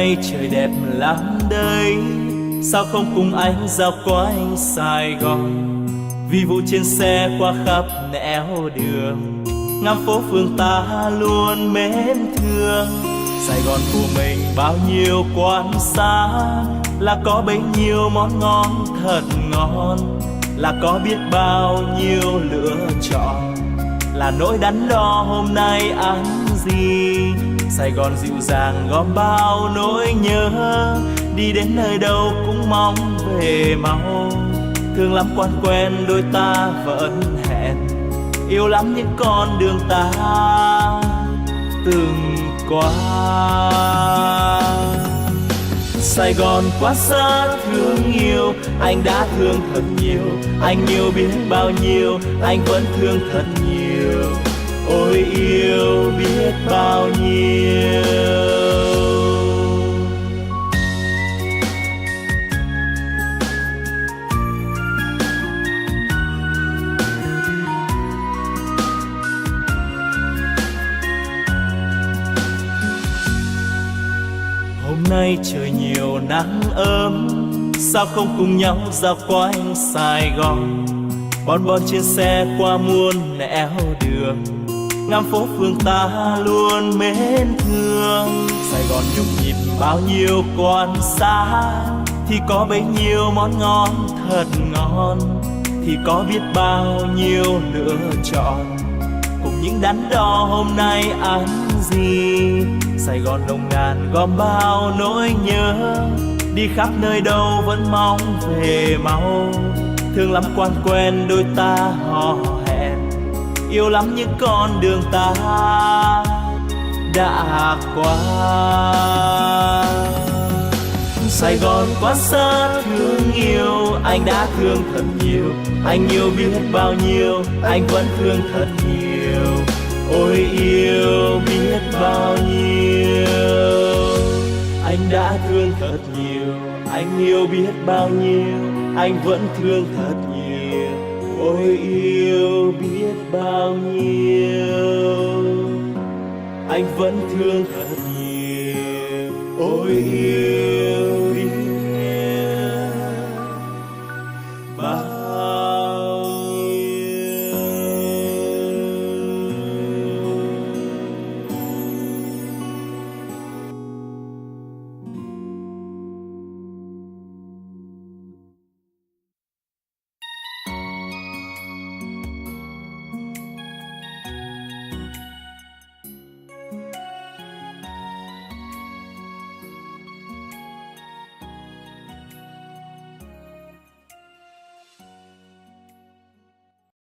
nay trời đẹp lắm đây, sao không cùng anh dạo quanh Sài Gòn. Vì vụ trên xe qua khắp nẻo đường, ngắm phố phường ta luôn mến thương. Sài Gòn của mình bao nhiêu quán xá, là có bấy nhiêu món ngon thật ngon, là có biết bao nhiêu lựa chọn, là nỗi đắn đo hôm nay ăn gì. Sài Gòn dịu dàng gom bao nỗi nhớ, đi đến nơi đâu cũng mong về mau. Thương lắm quan quen đôi ta vẫn hẹn, yêu lắm những con đường ta từng qua. Sài Gòn quá xa thương yêu, anh đã thương thật nhiều, anh yêu biết bao nhiêu, anh vẫn thương thật nhiều. Ôi yêu biết bao nhiêu. Hôm nay trời nhiều nắng ấm, sao không cùng nhau dạo quanh Sài Gòn. Bon bon trên xe qua muôn nẻo đường, ngắm phố phường ta luôn mến thương. Sài Gòn nhộn nhịp bao nhiêu quán xá, thì có bấy nhiêu món ngon thật ngon, thì có biết bao nhiêu lựa chọn, cùng những đắn đo hôm nay ăn gì. Sài Gòn nồng nàn gom bao nỗi nhớ, đi khắp nơi đâu vẫn mong về mau. Thương lắm quan quen đôi ta hò hẹn, yêu lắm những con đường ta đã qua. Sài Gòn quá xa thương yêu, anh đã thương thật nhiều, anh yêu biết bao nhiêu, anh vẫn thương thật nhiều. Ôi yêu biết bao nhiêu, anh đã thương thật nhiều, anh yêu biết bao nhiêu, anh vẫn thương thật nhiều. Ôi yêu biết bao nhiêu, anh vẫn thương thật nhiều. Ôi yêu